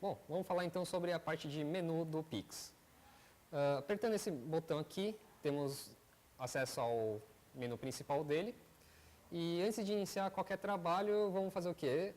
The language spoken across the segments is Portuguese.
Bom, vamos falar então sobre a parte de menu do Pix. Apertando esse botão aqui, temos acesso ao menu principal dele. E antes de iniciar qualquer trabalho, vamos fazer o quê?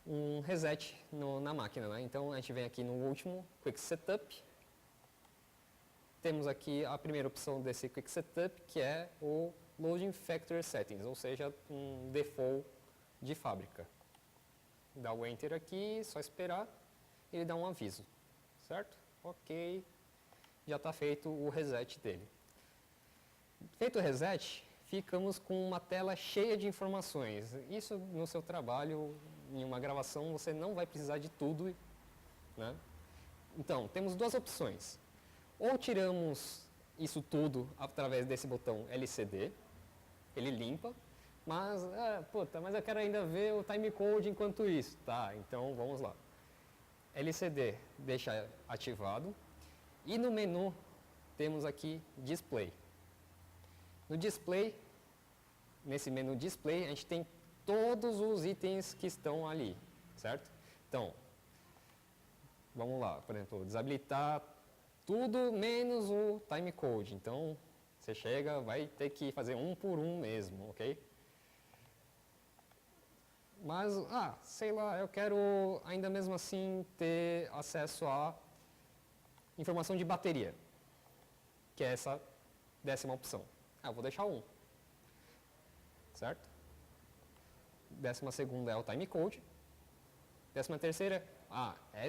Um reset na máquina, né? Então a gente vem aqui no último, Quick Setup. Temos aqui a primeira opção desse Quick Setup, que é o Loading Factory Settings, ou seja, um default de fábrica. Dá o Enter aqui, só esperar, ele dá um aviso, certo? Ok, já está feito o reset dele. Feito o reset, ficamos com uma tela cheia de informações. Isso no seu trabalho, em uma gravação, você não vai precisar de tudo, né? Então, temos duas opções. Ou tiramos isso tudo através desse botão LCD, ele limpa, mas eu quero ainda ver o timecode enquanto isso. Tá, então vamos lá. LCD deixa ativado e no menu temos aqui Display. No Display, nesse menu Display, a gente tem todos os itens que estão ali, certo? Então, vamos lá, por exemplo, desabilitar tudo menos o timecode. Então, você chega, vai ter que fazer um por um mesmo, ok? Mas, sei lá, eu quero ainda mesmo assim ter acesso à informação de bateria, que é essa 10ª opção. Eu vou deixar 1, certo? 12ª é o timecode. 13ª,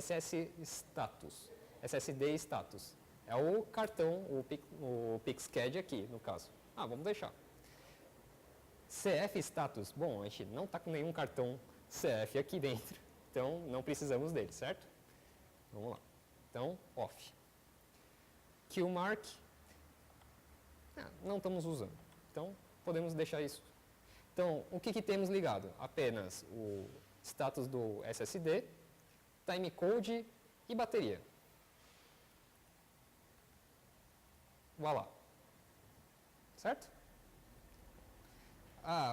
SS Status, SSD Status. É o cartão, o PixCAD aqui, no caso. Vamos deixar. CF Status, bom, a gente não está com nenhum cartão CF aqui dentro, então não precisamos dele, certo? Vamos lá. Então, off. QMark, não estamos usando, então podemos deixar isso. Então, o que temos ligado? Apenas o status do SSD, timecode e bateria. Voilá. Certo?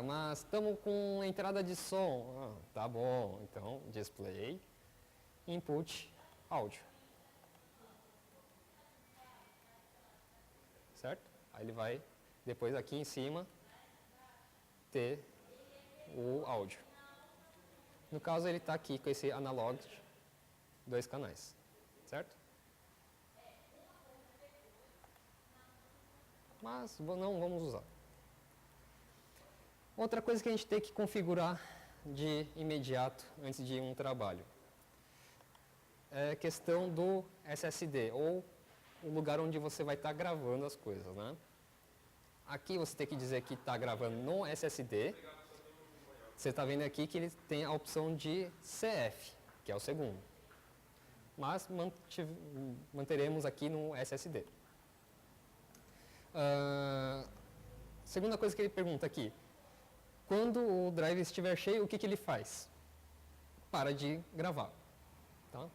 Mas estamos com entrada de som. Tá bom, então display, input, áudio. Certo? Aí ele vai, depois aqui em cima, ter o áudio. No caso, ele está aqui com esse analog, 2 canais. Certo? Mas não vamos usar. Outra coisa que a gente tem que configurar de imediato antes de um trabalho é a questão do SSD, ou o lugar onde você vai estar gravando as coisas, né? Aqui você tem que dizer que está gravando no SSD. Você está vendo aqui que ele tem a opção de CF, que é o segundo. Mas manteremos aqui no SSD. Segunda coisa que ele pergunta aqui. Quando o drive estiver cheio, o que ele faz? Para de gravar. Tá?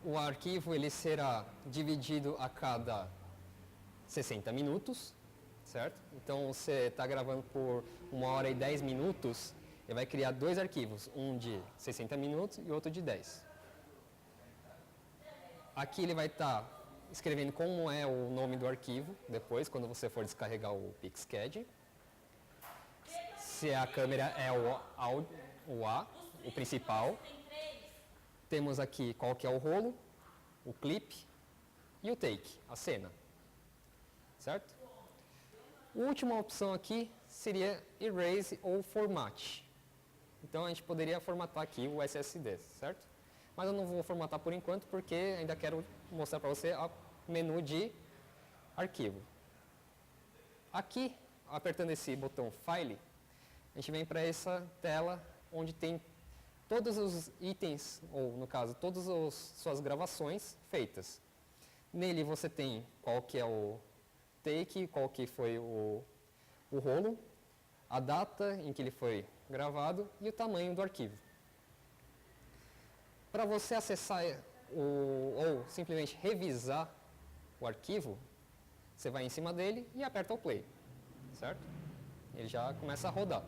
O arquivo ele será dividido a cada 60 minutos, certo? Então, você está gravando por 1 hora e 10 minutos, ele vai criar 2 arquivos, um de 60 minutos e outro de 10. Aqui ele vai estar escrevendo como é o nome do arquivo, depois, quando você for descarregar o PixCAD. Se a câmera é o principal. Temos aqui qual que é o rolo, o clip e o take, a cena. Certo? A última opção aqui seria Erase ou Format. Então, a gente poderia formatar aqui o SSD, certo? Mas eu não vou formatar por enquanto, porque ainda quero mostrar para você o menu de arquivo. Aqui, apertando esse botão File, a gente vem para essa tela onde tem todos os itens, ou no caso, todas as suas gravações feitas. Nele você tem qual que é o take, qual que foi o rolo, a data em que ele foi gravado e o tamanho do arquivo. Para você acessar ou simplesmente revisar o arquivo, você vai em cima dele e aperta o play, certo? Ele já começa a rodar.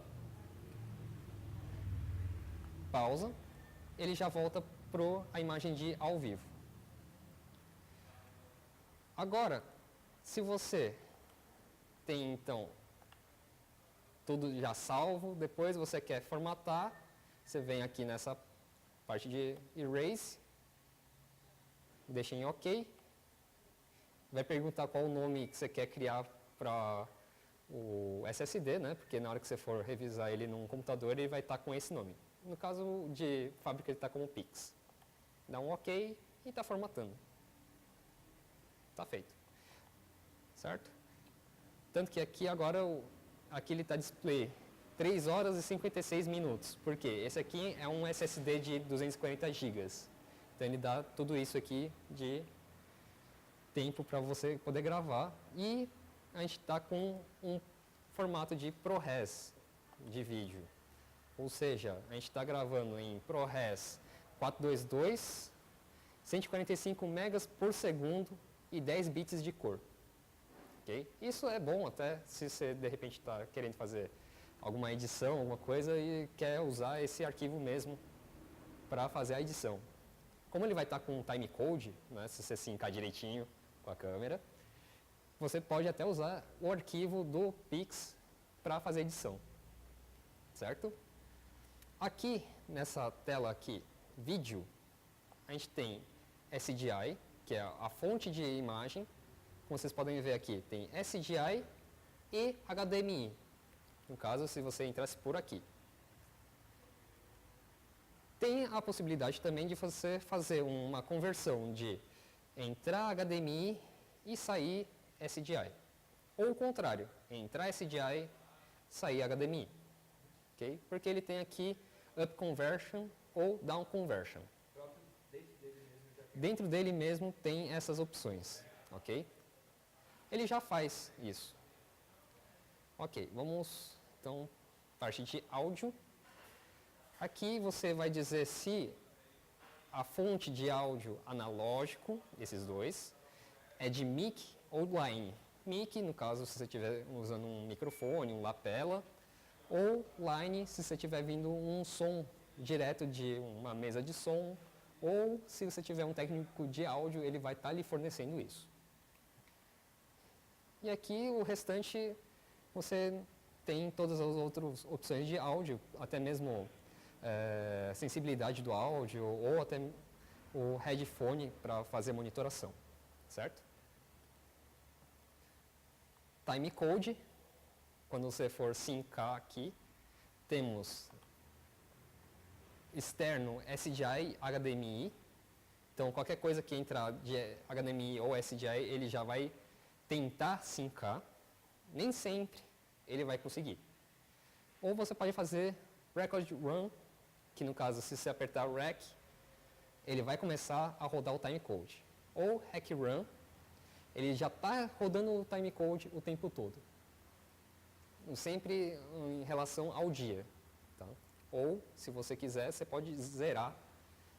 pausa, ele já volta para a imagem de ao vivo. Agora, se você tem, então, tudo já salvo, depois você quer formatar, você vem aqui nessa parte de Erase, deixa em OK, vai perguntar qual o nome que você quer criar para o SSD, né? Porque na hora que você for revisar ele num computador, ele vai estar com esse nome. No caso de fábrica, ele está como Pix. Dá um OK e está formatando. Está feito. Certo? Tanto que aqui agora, aqui ele está display 3 horas e 56 minutos. Por quê? Esse aqui é um SSD de 240 GB. Então ele dá tudo isso aqui de tempo para você poder gravar. E a gente está com um formato de ProRes de vídeo. Ou seja, a gente está gravando em ProRes 422, 145 megas por segundo e 10 bits de cor. Okay? Isso é bom até se você de repente está querendo fazer alguma edição, alguma coisa e quer usar esse arquivo mesmo para fazer a edição. Como ele vai estar com um timecode, né, se você sincar direitinho com a câmera, você pode até usar o arquivo do Pix para fazer edição. Certo? Aqui, nessa tela aqui, vídeo, a gente tem SDI, que é a fonte de imagem. Como vocês podem ver aqui, tem SDI e HDMI. No caso, se você entrasse por aqui. Tem a possibilidade também de você fazer uma conversão de entrar HDMI e sair SDI. Ou o contrário, entrar SDI, sair HDMI. Okay? Porque ele tem aqui up conversion ou down conversion. Dentro dele mesmo tem essas opções. Ok? Ele já faz isso. Ok, vamos então parte de áudio. Aqui você vai dizer se a fonte de áudio analógico, esses dois, é de mic ou line. Mic, no caso, se você estiver usando um microfone, um lapela, ou line, se você estiver vindo um som direto de uma mesa de som, ou se você tiver um técnico de áudio, ele vai estar lhe fornecendo isso. E aqui o restante você tem todas as outras opções de áudio, até mesmo sensibilidade do áudio ou até o headphone para fazer monitoração, certo? Timecode, quando você for sincar aqui, temos externo SDI, HDMI, então qualquer coisa que entrar de HDMI ou SDI, ele já vai tentar sincar, nem sempre ele vai conseguir. Ou você pode fazer record run, que no caso, se você apertar rec, ele vai começar a rodar o timecode. Ou hack run, ele já está rodando o timecode o tempo todo. Sempre em relação ao dia. Tá? Ou, se você quiser, você pode zerar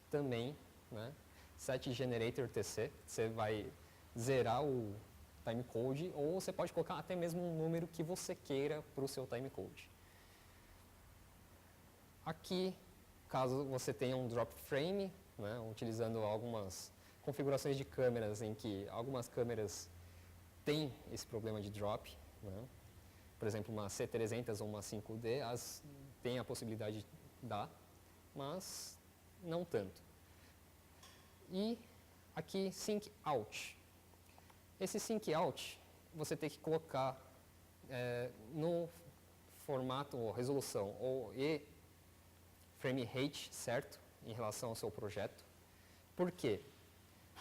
também, né? Set generator TC, você vai zerar o timecode, ou você pode colocar até mesmo um número que você queira para o seu timecode. Aqui, caso você tenha um drop frame, né, utilizando algumas configurações de câmeras em que algumas câmeras têm esse problema de drop, né, por exemplo, uma C300 ou uma 5D, tem a possibilidade de dar, mas não tanto. E aqui, sync out. Esse sync out, você tem que colocar no formato ou resolução ou frame rate certo em relação ao seu projeto. Por quê?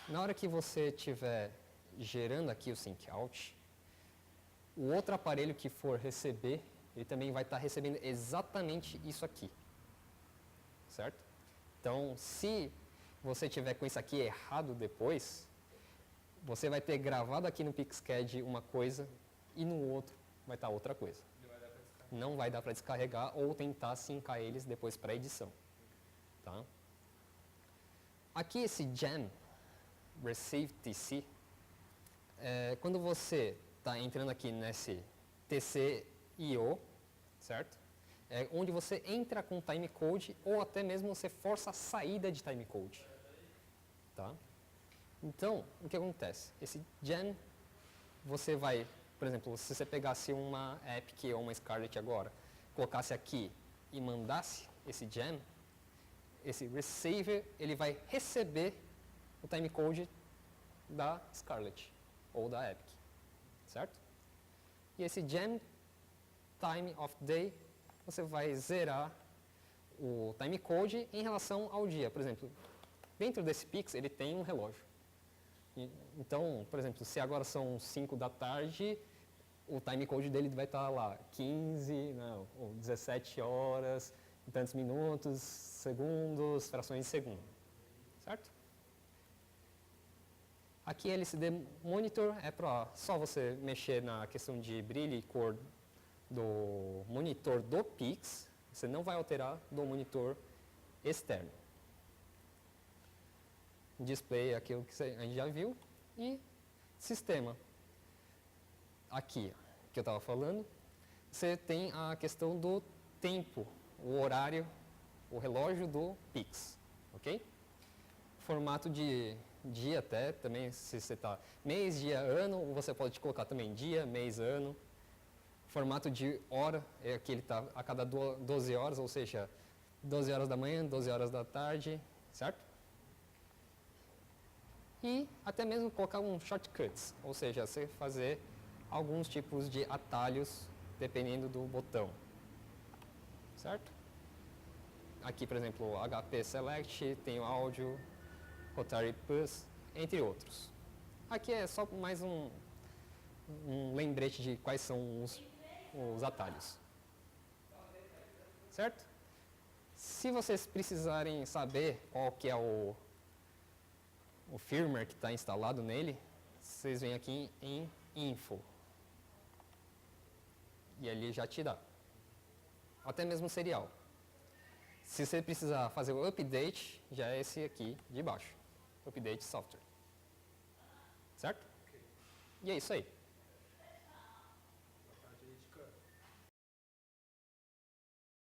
Na hora que você estiver gerando aqui o sync out, o outro aparelho que for receber, ele também vai estar recebendo exatamente isso aqui. Certo? Então, se você tiver com isso aqui errado depois, você vai ter gravado aqui no Pixcad uma coisa e no outro vai estar outra coisa. Não vai dar para descarregar ou tentar sincar eles depois para edição. Tá? Aqui esse Jam, Receive TC, quando você está entrando aqui nesse TC.io, certo? é onde você entra com timecode ou até mesmo você força a saída de timecode. Tá? Então, o que acontece? Esse gem, você vai, por exemplo, se você pegasse uma Epic ou uma Scarlet agora, colocasse aqui e mandasse esse gem, esse receiver, ele vai receber o timecode da Scarlet ou da Epic, certo? E esse gem time of day, você vai zerar o timecode em relação ao dia. Por exemplo, dentro desse Pix ele tem um relógio. Então, por exemplo, se agora são 5 da tarde, o timecode dele vai estar lá 15, não, ou 17 horas, tantos minutos, segundos, frações de segundo, certo? Aqui LCD Monitor é para só você mexer na questão de brilho e cor do monitor do Pix, você não vai alterar do monitor externo. Display, aquilo que a gente já viu, e sistema. Aqui, que eu estava falando, você tem a questão do tempo, o horário, o relógio do Pix, ok? Formato de dia até, também, se você está mês, dia, ano, você pode colocar também dia, mês, ano. Formato de hora, aqui ele está a cada 12 horas, ou seja, 12 horas da manhã, 12 horas da tarde, certo? E até mesmo colocar um shortcuts, ou seja, você fazer alguns tipos de atalhos dependendo do botão, certo? Aqui, por exemplo, HP Select, tem o áudio, Rotary Push, entre outros. Aqui é só mais um lembrete de quais são os atalhos, certo? Se vocês precisarem saber qual que é o firmware que está instalado nele, vocês vêm aqui em Info. E ali já te dá. Até mesmo serial. Se você precisar fazer o update, já é esse aqui de baixo. Update software. Certo? E é isso aí.